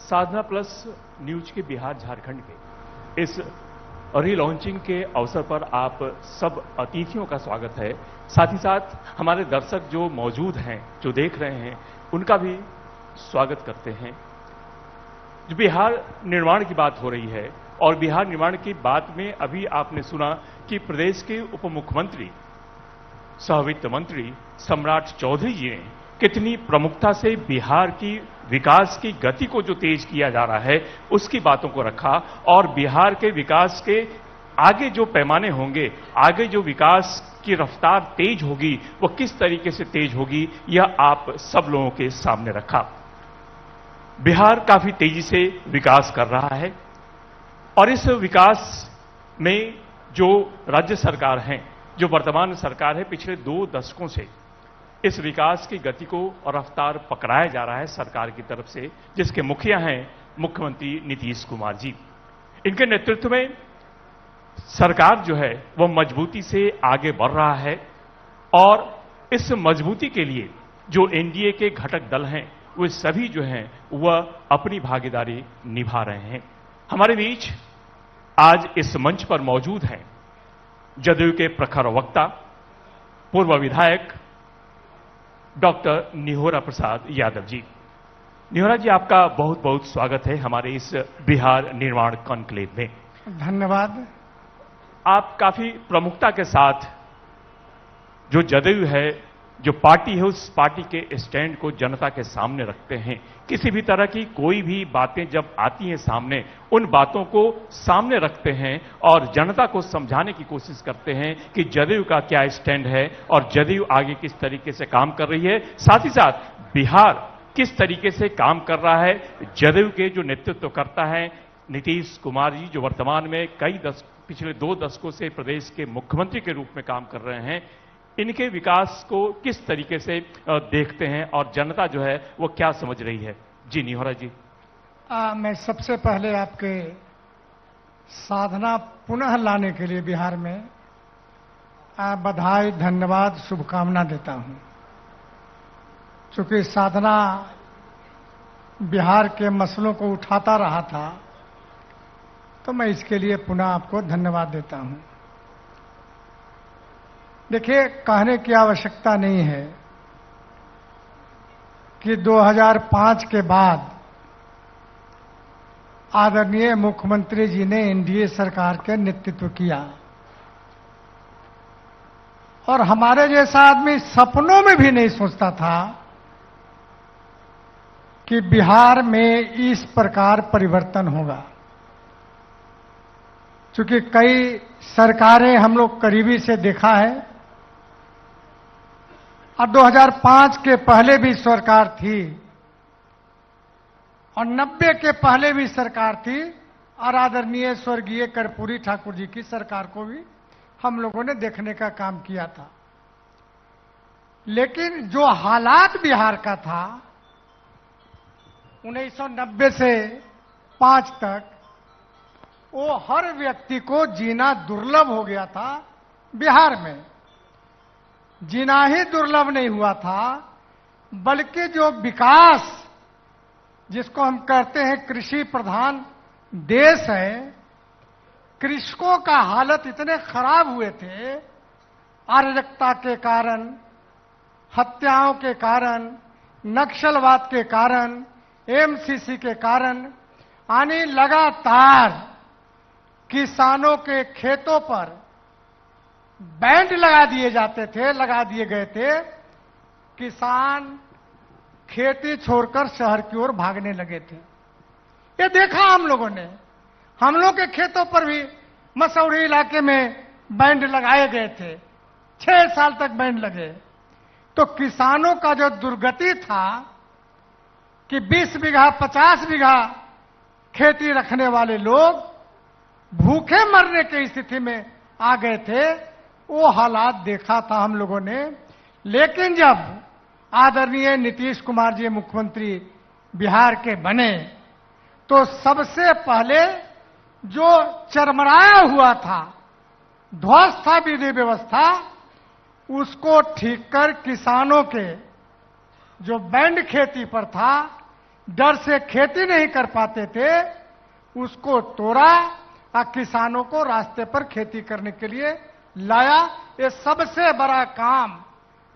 साधना plus news के बिहार झारखंड के इस रीलॉन्चिंग के अवसर पर आप सब अतिथियों का स्वागत है। साथ ही साथ हमारे दर्शक जो मौजूद हैं, जो देख रहे हैं, उनका भी स्वागत करते हैं। जो बिहार निर्माण की बात हो रही है और बिहार निर्माण की बात में अभी आपने सुना कि प्रदेश के उप मुख्यमंत्री सह वित्त मंत्री सम्राट चौधरी जी ने कितनी प्रमुखता से बिहार की विकास की गति को जो तेज किया जा रहा है उसकी बातों को रखा और बिहार के विकास के आगे जो पैमाने होंगे, आगे जो विकास की रफ्तार तेज होगी वो किस तरीके से तेज होगी, यह आप सब लोगों के सामने रखा। बिहार काफी तेजी से विकास कर रहा है और इस विकास में जो राज्य सरकार है, जो वर्तमान सरकार है, पिछले 2 दशकों से इस विकास की गति को और रफ्तार पकड़ाया जा रहा है सरकार की तरफ से, जिसके मुखिया हैं मुख्यमंत्री नीतीश कुमार जी। इनके नेतृत्व में सरकार जो है वह मजबूती से आगे बढ़ रहा है और इस मजबूती के लिए जो एनडीए के घटक दल हैं वे सभी जो हैं वह अपनी भागीदारी निभा रहे हैं। हमारे बीच आज इस मंच पर मौजूद हैं जदयू के प्रखर वक्ता, पूर्व विधायक डॉक्टर निहोरा प्रसाद यादव जी। निहोरा जी, आपका बहुत बहुत स्वागत है हमारे इस बिहार निर्माण कॉन्क्लेव में। धन्यवाद। आप काफी प्रमुखता के साथ जो जदयू है, जो पार्टी है, उस पार्टी के स्टैंड को जनता के सामने रखते हैं। किसी भी तरह की कोई भी बातें जब आती हैं सामने, उन बातों को सामने रखते हैं और जनता को समझाने की कोशिश करते हैं कि जदयू का क्या स्टैंड है और जदयू आगे किस तरीके से काम कर रही है, साथ ही साथ बिहार किस तरीके से काम कर रहा है। जदयू के जो नेतृत्व करता है नीतीश कुमार जी, जो वर्तमान में पिछले 2 दशकों से प्रदेश के मुख्यमंत्री के रूप में काम कर रहे हैं, इनके विकास को किस तरीके से देखते हैं और जनता जो है वो क्या समझ रही है। जी निहोरा जी। मैं सबसे पहले आपके साधना पुनः लाने के लिए बिहार में बधाई, धन्यवाद, शुभकामना देता हूं। चूंकि साधना बिहार के मसलों को उठाता रहा था तो मैं इसके लिए पुनः आपको धन्यवाद देता हूं। देखिए, कहने की आवश्यकता नहीं है कि 2005 के बाद आदरणीय मुख्यमंत्री जी ने एनडीए सरकार के नेतृत्व किया और हमारे जैसा आदमी सपनों में भी नहीं सोचता था कि बिहार में इस प्रकार परिवर्तन होगा। चूंकि कई सरकारें हम लोग करीबी से देखा है और 2005 के पहले भी सरकार थी और 90 के पहले भी सरकार थी और आदरणीय स्वर्गीय कर्पूरी ठाकुर जी की सरकार को भी हम लोगों ने देखने का काम किया था। लेकिन जो हालात बिहार का था 1990 से 5 तक, वो हर व्यक्ति को जीना दुर्लभ हो गया था। बिहार में जीना ही दुर्लभ नहीं हुआ था, बल्कि जो विकास जिसको हम कहते हैं कृषि प्रधान देश है, कृषकों का हालत इतने खराब हुए थे अराजकता के कारण, हत्याओं के कारण, नक्सलवाद के कारण, एमसीसी के कारण, यानी लगातार किसानों के खेतों पर बैंड लगा दिए गए थे। किसान खेती छोड़कर शहर की ओर भागने लगे थे। ये देखा हम लोगों ने। हम लोग के खेतों पर भी मसौरी इलाके में बैंड लगाए गए थे, 6 साल तक बैंड लगे। तो किसानों का जो दुर्गति था कि 20 बीघा 50 बीघा खेती रखने वाले लोग भूखे मरने की स्थिति में आ गए थे, वो हालात देखा था हम लोगों ने। लेकिन जब आदरणीय नीतीश कुमार जी मुख्यमंत्री बिहार के बने तो सबसे पहले जो चरमराया हुआ था, ध्वस्त था विधि व्यवस्था, उसको ठीक कर किसानों के जो बैंड खेती पर था, डर से खेती नहीं कर पाते थे, उसको तोड़ा और किसानों को रास्ते पर खेती करने के लिए लाया। ये सबसे बड़ा काम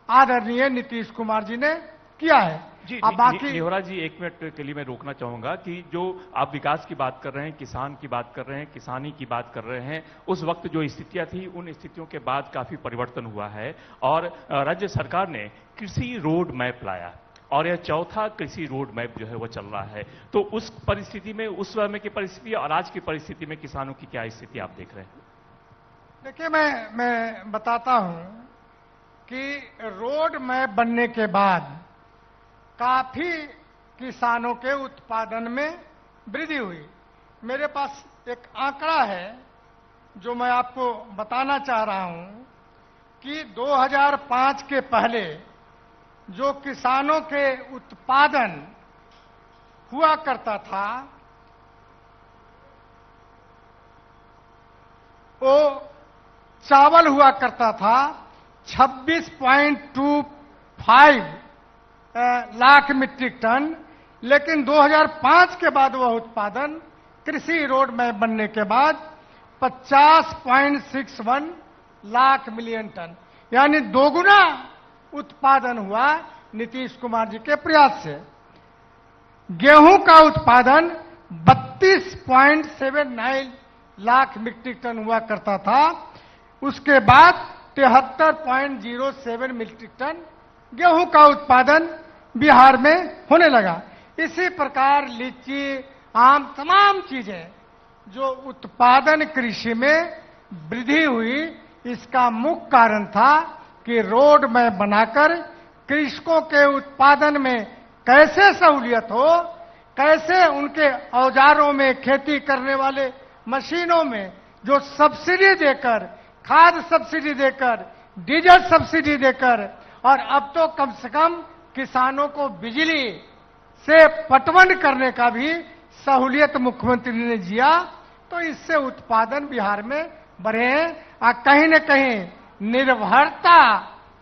आदरणीय नीतीश कुमार जी ने किया है। जी अब बाकी निहोरा जी, एक मिनट के लिए मैं रोकना चाहूंगा कि जो आप विकास की बात कर रहे हैं, किसान की बात कर रहे हैं, किसानी की बात कर रहे हैं, उस वक्त जो स्थितियां थी उन स्थितियों के बाद काफी परिवर्तन हुआ है और राज्य सरकार ने कृषि रोड मैप लाया और यह चौथा कृषि रोड मैप जो है वो चल रहा है। तो उस परिस्थिति में, उस समय की परिस्थिति और आज की परिस्थिति में किसानों की क्या स्थिति आप देख रहे हैं? देखिए, मैं बताता हूं कि रोड मैप बनने के बाद काफी किसानों के उत्पादन में वृद्धि हुई। मेरे पास एक आंकड़ा है जो मैं आपको बताना चाह रहा हूं कि 2005 के पहले जो किसानों के उत्पादन हुआ करता था वो चावल हुआ करता था 26.25 लाख मीट्रिक टन, लेकिन 2005 के बाद वह उत्पादन कृषि रोड में बनने के बाद 50.61 लाख मिलियन टन, यानी दोगुना उत्पादन हुआ नीतीश कुमार जी के प्रयास से। गेहूं का उत्पादन 32.79 लाख मीट्रिक टन हुआ करता था, उसके बाद 73.07 मीट्रिक टन गेहूं का उत्पादन बिहार में होने लगा। इसी प्रकार लीची, आम, तमाम चीजें जो उत्पादन कृषि में वृद्धि हुई, इसका मुख्य कारण था कि रोड में बनाकर कृषकों के उत्पादन में कैसे सहूलियत हो, कैसे उनके औजारों में, खेती करने वाले मशीनों में जो सब्सिडी देकर, खाद सब्सिडी देकर, डीजल सब्सिडी देकर और अब तो कम से कम किसानों को बिजली से पटवन करने का भी सहूलियत मुख्यमंत्री ने दिया, तो इससे उत्पादन बिहार में बढ़े हैं और कहीं न कहीं निर्भरता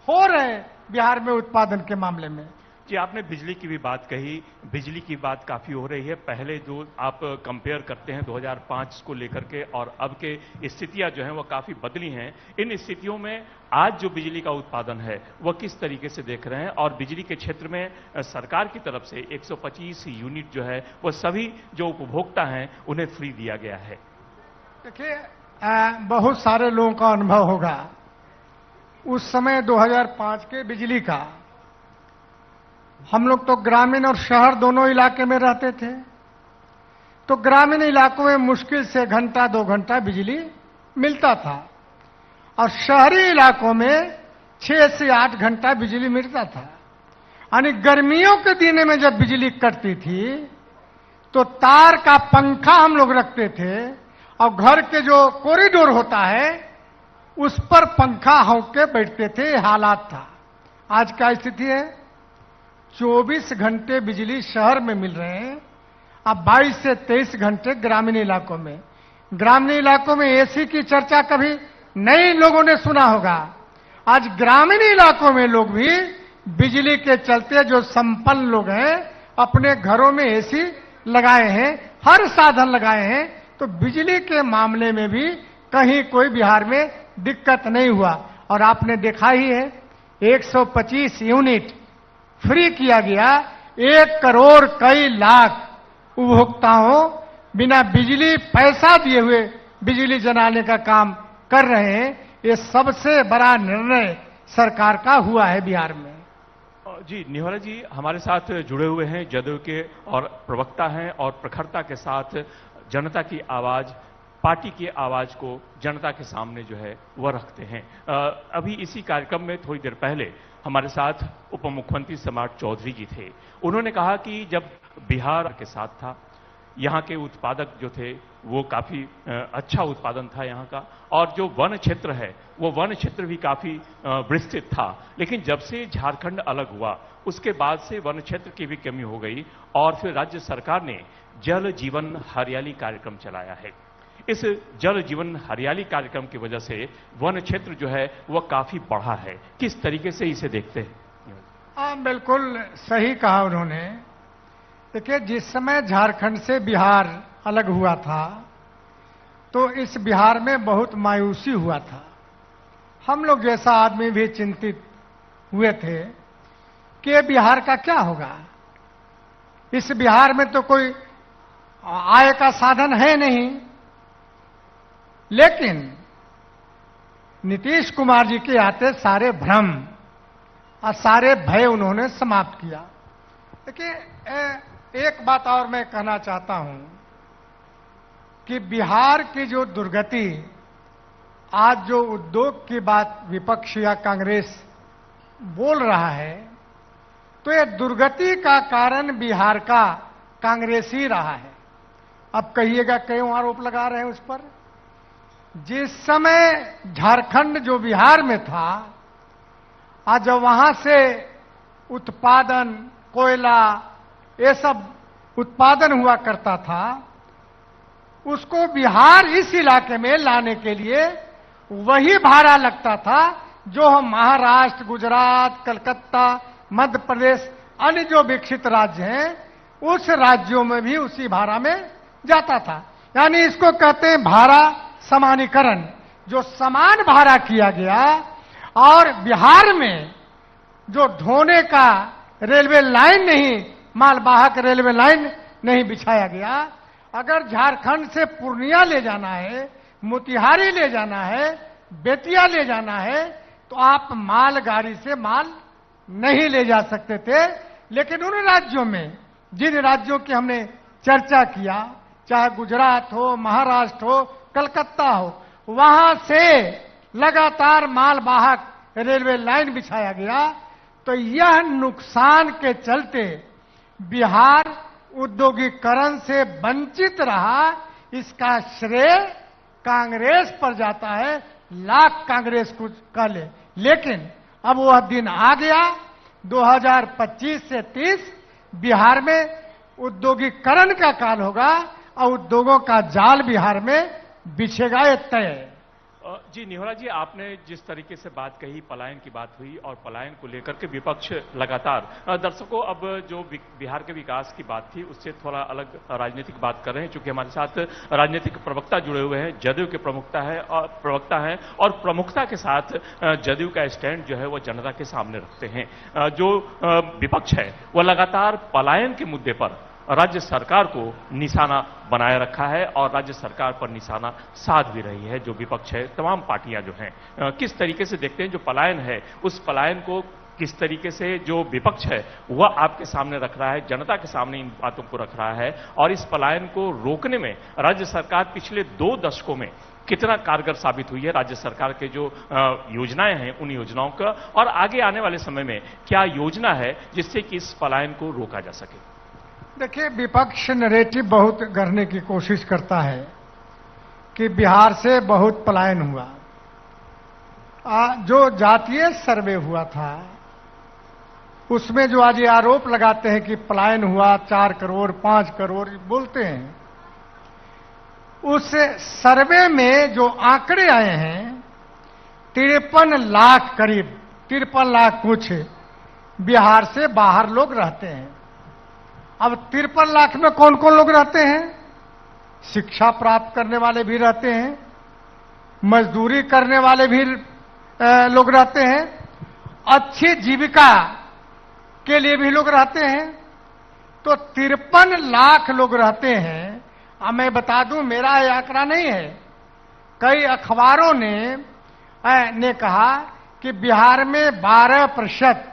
हो रहे बिहार में उत्पादन के मामले में। जी, आपने बिजली की भी बात कही, बिजली की बात काफी हो रही है। पहले जो आप कंपेयर करते हैं 2005 को लेकर के और अब के स्थितियां जो हैं वो काफी बदली हैं। इन स्थितियों में आज जो बिजली का उत्पादन है वह किस तरीके से देख रहे हैं और बिजली के क्षेत्र में सरकार की तरफ से 125 यूनिट जो है वो सभी जो उपभोक्ता हैं उन्हें फ्री दिया गया है। देखिए, बहुत सारे लोगों का अनुभव होगा उस समय 2005 के बिजली का। हम लोग तो ग्रामीण और शहर दोनों इलाके में रहते थे, तो ग्रामीण इलाकों में मुश्किल से घंटा 2 घंटा बिजली मिलता था और शहरी इलाकों में 6 से 8 घंटा बिजली मिलता था। यानी गर्मियों के दिन में जब बिजली कटती थी तो तार का पंखा हम लोग रखते थे और घर के जो कॉरिडोर होता है उस पर पंखा हौंक के बैठते थे। हालात था। आज क्या स्थिति है? 24 घंटे बिजली शहर में मिल रहे हैं, अब 22 से 23 घंटे ग्रामीण इलाकों में। ग्रामीण इलाकों में एसी की चर्चा कभी नए लोगों ने सुना होगा। आज ग्रामीण इलाकों में लोग भी बिजली के चलते, जो संपन्न लोग हैं, अपने घरों में एसी लगाए हैं, हर साधन लगाए हैं, तो बिजली के मामले में भी कहीं कोई बिहार में दिक्कत नहीं हुआ। और आपने देखा ही है 125 यूनिट फ्री किया गया। 1 करोड़ कई लाख उपभोक्ताओं बिना बिजली पैसा दिए हुए बिजली जलाने का काम कर रहे हैं। ये सबसे बड़ा निर्णय सरकार का हुआ है बिहार में। जी, निहोरा जी हमारे साथ जुड़े हुए हैं, जदयू के और प्रवक्ता हैं और प्रखरता के साथ जनता की आवाज, पार्टी की आवाज को जनता के सामने जो है वह रखते हैं। अभी इसी कार्यक्रम में थोड़ी देर पहले हमारे साथ उप मुख्यमंत्री सम्राट चौधरी जी थे। उन्होंने कहा कि जब बिहार के साथ था, यहाँ के उत्पादक जो थे वो काफी अच्छा उत्पादन था यहाँ का, और जो वन क्षेत्र है वो वन क्षेत्र भी काफी विस्तृत था। लेकिन जब से झारखंड अलग हुआ उसके बाद से वन क्षेत्र की भी कमी हो गई और फिर राज्य सरकार ने जल जीवन हरियाली कार्यक्रम चलाया है। इस जल जीवन हरियाली कार्यक्रम की वजह से वन क्षेत्र जो है वह काफी बढ़ा है। किस तरीके से इसे देखते हैं? हाँ, बिल्कुल सही कहा उन्होंने देखिए, जिस समय झारखंड से बिहार अलग हुआ था तो इस बिहार में बहुत मायूसी हुआ था। हम लोग जैसा आदमी भी चिंतित हुए थे कि ये बिहार का क्या होगा। इस बिहार में तो कोई आय का साधन है नहीं। लेकिन नीतीश कुमार जी के आते सारे भ्रम और सारे भय उन्होंने समाप्त किया। देखिए, एक बात और मैं कहना चाहता हूं कि बिहार की जो दुर्गति, आज जो उद्योग की बात विपक्ष या कांग्रेस बोल रहा है, तो ये दुर्गति का कारण बिहार का कांग्रेस ही रहा है। अब कहिएगा क्यों आरोप लगा रहे हैं उस पर। जिस समय झारखंड जो बिहार में था, आज जब वहां से उत्पादन, कोयला, ये सब उत्पादन हुआ करता था, उसको बिहार इस इलाके में लाने के लिए वही भाड़ा लगता था जो हम महाराष्ट्र, गुजरात, कलकत्ता, मध्य प्रदेश, अन्य जो विकसित राज्य हैं उस राज्यों में भी उसी भाड़ा में जाता था। यानी इसको कहते हैं भाड़ा समानीकरण। जो समान भाड़ा किया गया और बिहार में जो ढोने का रेलवे लाइन नहीं, मालवाहक रेलवे लाइन नहीं बिछाया गया। अगर झारखंड से पूर्णिया ले जाना है, मोतिहारी ले जाना है, बेतिया ले जाना है, तो आप मालगाड़ी से माल नहीं ले जा सकते थे। लेकिन उन राज्यों में, जिन राज्यों की हमने चर्चा किया, चाहे गुजरात हो, महाराष्ट्र हो, कलकत्ता हो, वहां से लगातार मालवाहक रेलवे लाइन बिछाया गया। तो यह नुकसान के चलते बिहार औद्योगिकरण से वंचित रहा। इसका श्रेय कांग्रेस पर जाता है, लाख कांग्रेस कुछ कह ले। लेकिन अब वह दिन आ गया, 2025 से 30 बिहार में औद्योगिकरण का काल होगा और उद्योगों का जाल बिहार में बिछेगा, ये तय है। जी निहोरा जी, आपने जिस तरीके से बात कही, पलायन की बात हुई और पलायन को लेकर के विपक्ष लगातार, दर्शकों अब जो बिहार के विकास की बात थी उससे थोड़ा अलग राजनीतिक बात कर रहे हैं, क्योंकि हमारे साथ राजनीतिक प्रवक्ता जुड़े हुए हैं। जदयू के प्रवक्ता हैं और प्रमुखता के साथ जदयू का स्टैंड जो है वो जनता के सामने रखते हैं। जो विपक्ष है वो लगातार पलायन के मुद्दे पर राज्य सरकार को निशाना बनाए रखा है और राज्य सरकार पर निशाना साध भी रही है। जो विपक्ष है, तमाम पार्टियां जो हैं, किस तरीके से देखते हैं जो पलायन है, उस पलायन को किस तरीके से जो विपक्ष है वह आपके सामने रख रहा है, जनता के सामने इन बातों को रख रहा है, और इस पलायन को रोकने में राज्य सरकार पिछले 2 दशकों में कितना कारगर साबित हुई है। राज्य सरकार के जो योजनाएं हैं उन योजनाओं का, और आगे आने वाले समय में क्या योजना है जिससे कि इस पलायन को रोका जा सके। देखिए, विपक्ष नैरेटिव बहुत गढ़ने की कोशिश करता है कि बिहार से बहुत पलायन हुआ। जो जातीय सर्वे हुआ था उसमें जो आज ये आरोप लगाते हैं कि पलायन हुआ 4 करोड़ 5 करोड़ बोलते हैं, उस सर्वे में जो आंकड़े आए हैं 53 लाख, करीब 53 लाख कुछ बिहार से बाहर लोग रहते हैं। अब 53 लाख में कौन कौन लोग रहते हैं? शिक्षा प्राप्त करने वाले भी रहते हैं, मजदूरी करने वाले भी लोग रहते हैं, अच्छी जीविका के लिए भी लोग रहते हैं। तो 53 लाख लोग रहते हैं। अब मैं बता दूं, मेरा यह आंकड़ा नहीं है, कई अखबारों ने कहा कि बिहार में 12%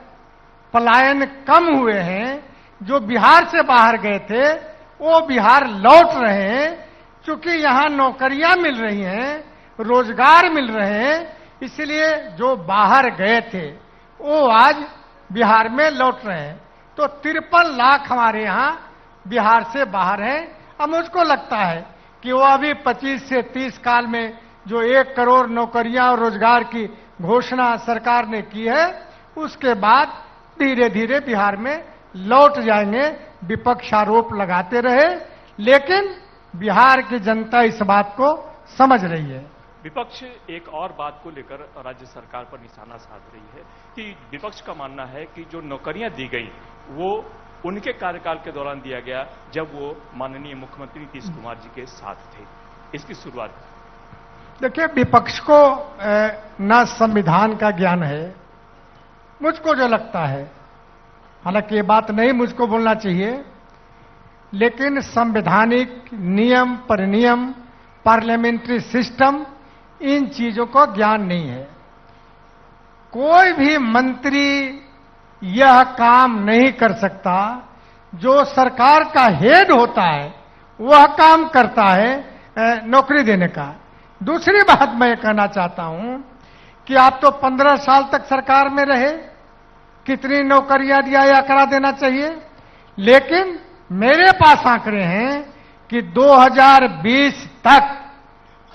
पलायन कम हुए हैं। जो बिहार से बाहर गए थे वो बिहार लौट रहे हैं, क्योंकि यहां नौकरियां मिल रही हैं, रोजगार मिल रहे हैं, इसलिए जो बाहर गए थे वो आज बिहार में लौट रहे हैं। तो 53 लाख हमारे यहां बिहार से बाहर हैं। अब मुझको लगता है कि वो अभी 25 से 30 काल में जो 1 करोड़ नौकरियां और रोजगार की घोषणा सरकार ने की है, उसके बाद धीरे धीरे बिहार में लौट जाएंगे। विपक्ष आरोप लगाते रहे, लेकिन बिहार की जनता इस बात को समझ रही है। विपक्ष एक और बात को लेकर राज्य सरकार पर निशाना साध रही है कि विपक्ष का मानना है कि जो नौकरियां दी गई वो उनके कार्यकाल के दौरान दिया गया जब वो माननीय मुख्यमंत्री नीतीश कुमार जी के साथ थे। इसकी शुरुआत। देखिए, विपक्ष को न संविधान का ज्ञान है। मुझको जो लगता है, हालांकि ये बात नहीं मुझको बोलना चाहिए, लेकिन संवैधानिक नियम परिनियम, पार्लियामेंट्री सिस्टम, इन चीजों को ज्ञान नहीं है। कोई भी मंत्री यह काम नहीं कर सकता जो सरकार का हेड होता है, वह काम करता है नौकरी देने का। दूसरी बात मैं ये कहना चाहता हूं कि आप तो 15 साल तक सरकार में रहे, कितनी नौकरियां दिया या करा देना चाहिए, लेकिन मेरे पास आंकड़े हैं कि 2020 तक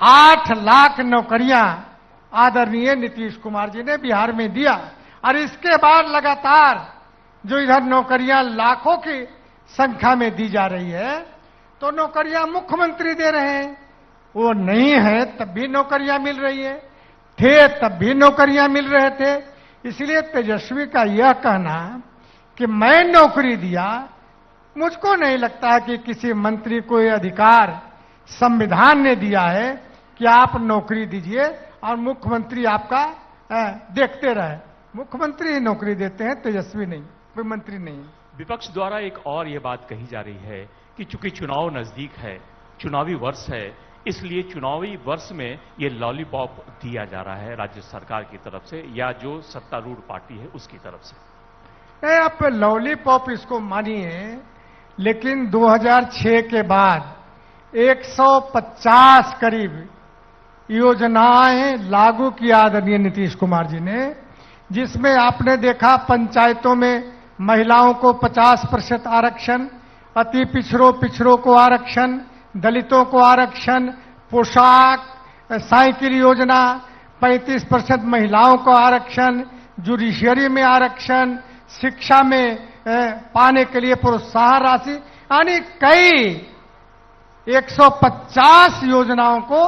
8 लाख नौकरियां आदरणीय नीतीश कुमार जी ने बिहार में दिया, और इसके बाद लगातार जो इधर नौकरियां लाखों की संख्या में दी जा रही है, तो नौकरियां मुख्यमंत्री दे रहे हैं। वो नहीं है तब भी नौकरियां मिल रही है, थे तब भी नौकरियां मिल रहे थे। इसलिए तेजस्वी का यह कहना कि मैं नौकरी दिया, मुझको नहीं लगता कि किसी मंत्री को यह अधिकार संविधान ने दिया है कि आप नौकरी दीजिए और मुख्यमंत्री आपका देखते रहे। मुख्यमंत्री ही नौकरी देते हैं, तेजस्वी नहीं, कोई मंत्री नहीं। विपक्ष द्वारा एक और यह बात कही जा रही है कि चूंकि चुनाव नजदीक है, चुनावी वर्ष है, इसलिए चुनावी वर्ष में ये लॉलीपॉप दिया जा रहा है राज्य सरकार की तरफ से या जो सत्तारूढ़ पार्टी है उसकी तरफ से। नहीं, आप लॉलीपॉप इसको मानिए, लेकिन 2006 के बाद 150 करीब योजनाएं लागू किया आदरणीय नीतीश कुमार जी ने, जिसमें आपने देखा पंचायतों में महिलाओं को 50% आरक्षण, अति पिछड़ों को आरक्षण, दलितों को आरक्षण, पोशाक, साइकिल योजना, 35% महिलाओं को आरक्षण, जुडिशियरी में आरक्षण, शिक्षा में पाने के लिए प्रोत्साहन राशि, यानी कई 150 योजनाओं को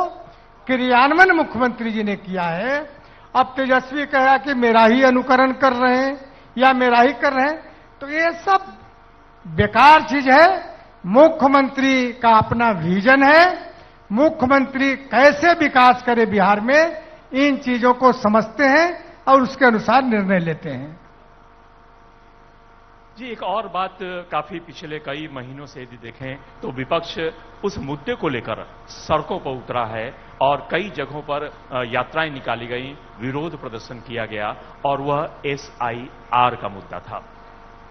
क्रियान्वयन मुख्यमंत्री जी ने किया है। अब तेजस्वी कहा कि मेरा ही अनुकरण कर रहे हैं या मेरा ही कर रहे हैं, तो ये सब बेकार चीज है। मुख्यमंत्री का अपना विजन है, मुख्यमंत्री कैसे विकास करे बिहार में, इन चीजों को समझते हैं और उसके अनुसार निर्णय लेते हैं। जी, एक और बात, काफी पिछले कई महीनों से यदि देखें तो विपक्ष उस मुद्दे को लेकर सड़कों पर उतरा है और कई जगहों पर यात्राएं निकाली गई, विरोध प्रदर्शन किया गया, और वह SIR का मुद्दा था।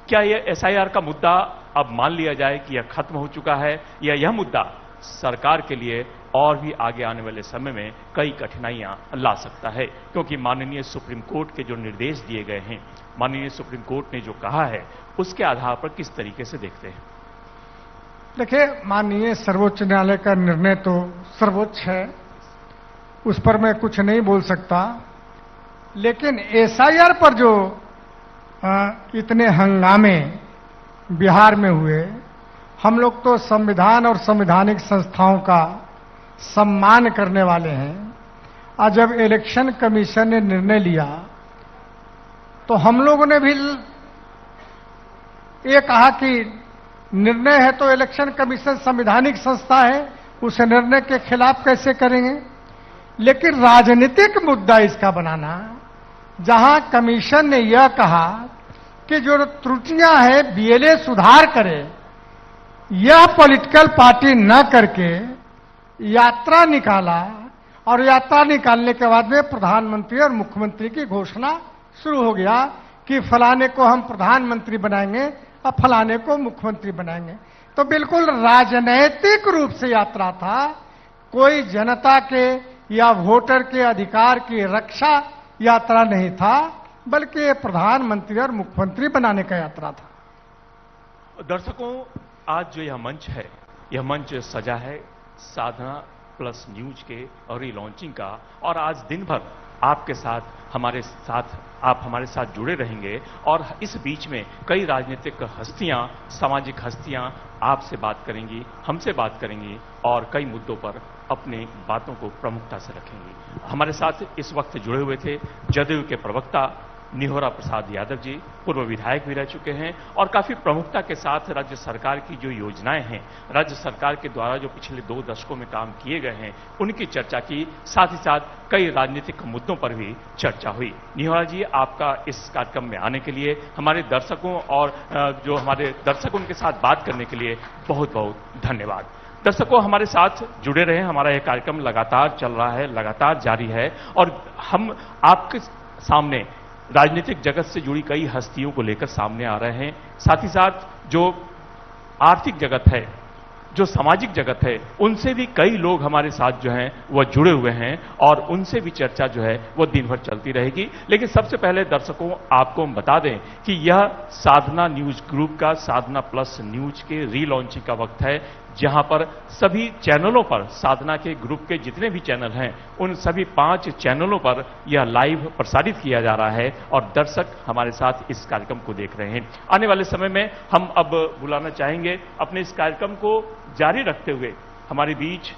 क्या यह SIR का मुद्दा अब मान लिया जाए कि यह खत्म हो चुका है, या यह मुद्दा सरकार के लिए और भी आगे आने वाले समय में कई कठिनाइयां ला सकता है? क्योंकि माननीय सुप्रीम कोर्ट के जो निर्देश दिए गए हैं, माननीय सुप्रीम कोर्ट ने जो कहा है, उसके आधार पर किस तरीके से देखते हैं? देखिए, माननीय सर्वोच्च न्यायालय का निर्णय तो सर्वोच्च है, उस पर मैं कुछ नहीं बोल सकता, लेकिन SIR पर जो इतने हंगामे बिहार में हुए, हम लोग तो संविधान और संवैधानिक संस्थाओं का सम्मान करने वाले हैं। आज जब इलेक्शन कमीशन ने निर्णय लिया तो हम लोगों ने भी ये कहा कि निर्णय है तो इलेक्शन कमीशन संवैधानिक संस्था है, उस निर्णय के खिलाफ कैसे करेंगे। लेकिन राजनीतिक मुद्दा इसका बनाना, जहां कमीशन ने यह कहा कि जो त्रुटियां हैं BLA सुधार करे, यह पॉलिटिकल पार्टी न करके यात्रा निकाला, और यात्रा निकालने के बाद में प्रधानमंत्री और मुख्यमंत्री की घोषणा शुरू हो गया कि फलाने को हम प्रधानमंत्री बनाएंगे और फलाने को मुख्यमंत्री बनाएंगे। तो बिल्कुल राजनैतिक रूप से यात्रा था, कोई जनता के या वोटर के अधिकार की रक्षा यात्रा नहीं था, बल्कि प्रधानमंत्री और मुख्यमंत्री बनाने का यात्रा था। दर्शकों, आज जो यह मंच है, यह मंच सजा है साधना प्लस न्यूज के रीलॉन्चिंग का, और आज दिन भर आपके साथ आप हमारे साथ जुड़े रहेंगे, और इस बीच में कई राजनीतिक हस्तियां, सामाजिक हस्तियां आपसे बात करेंगी, हमसे बात करेंगी, और कई मुद्दों पर अपनी बातों को प्रमुखता से रखेंगी। हमारे साथ इस वक्त जुड़े हुए थे जदयू के प्रवक्ता निहोरा प्रसाद यादव जी पूर्व विधायक भी रह चुके हैं और काफी प्रमुखता के साथ राज्य सरकार की जो योजनाएं हैं, राज्य सरकार के द्वारा जो पिछले 2 दशकों में काम किए गए हैं, उनकी चर्चा की। साथ ही साथ कई राजनीतिक मुद्दों पर भी चर्चा हुई। निहोरा जी, आपका इस कार्यक्रम में आने के लिए, हमारे दर्शकों और जो हमारे दर्शकों के साथ बात करने के लिए बहुत बहुत धन्यवाद। दर्शकों, हमारे साथ जुड़े रहे। हमारा यह कार्यक्रम लगातार चल रहा है, लगातार जारी है और हम आपके सामने राजनीतिक जगत से जुड़ी कई हस्तियों को लेकर सामने आ रहे हैं। साथ ही साथ जो आर्थिक जगत है, जो सामाजिक जगत है, उनसे भी कई लोग हमारे साथ जो हैं वह जुड़े हुए हैं और उनसे भी चर्चा जो है वो दिन भर चलती रहेगी। लेकिन सबसे पहले दर्शकों, आपको हम बता दें कि यह साधना न्यूज ग्रुप का साधना प्लस न्यूज के रीलॉन्चिंग का वक्त है, जहां पर सभी चैनलों पर, साधना के ग्रुप के जितने भी चैनल हैं, उन सभी 5 चैनलों पर यह लाइव प्रसारित किया जा रहा है और दर्शक हमारे साथ इस कार्यक्रम को देख रहे हैं। आने वाले समय में हम अब बुलाना चाहेंगे, अपने इस कार्यक्रम को जारी रखते हुए हमारे बीच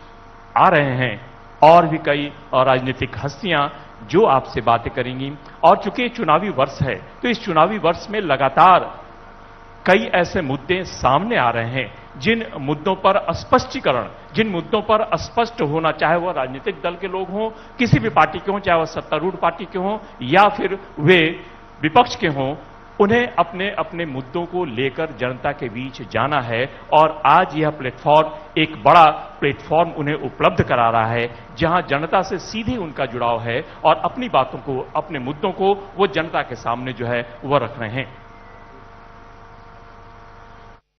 आ रहे हैं और भी कई राजनीतिक हस्तियां जो आपसे बातें करेंगी। और चूंकि चुनावी वर्ष है, तो इस चुनावी वर्ष में लगातार कई ऐसे मुद्दे सामने आ रहे हैं जिन मुद्दों पर स्पष्टीकरण, जिन मुद्दों पर स्पष्ट होना, चाहे वह राजनीतिक दल के लोग हों, किसी भी पार्टी के हों, चाहे वह सत्तारूढ़ पार्टी के हों या फिर वे विपक्ष के हों, उन्हें अपने अपने मुद्दों को लेकर जनता के बीच जाना है। और आज यह प्लेटफॉर्म एक बड़ा प्लेटफॉर्म उन्हें उपलब्ध करा रहा है, जहां जनता से सीधे उनका जुड़ाव है और अपनी बातों को, अपने मुद्दों को वो जनता के सामने जो है वह रख रहे हैं।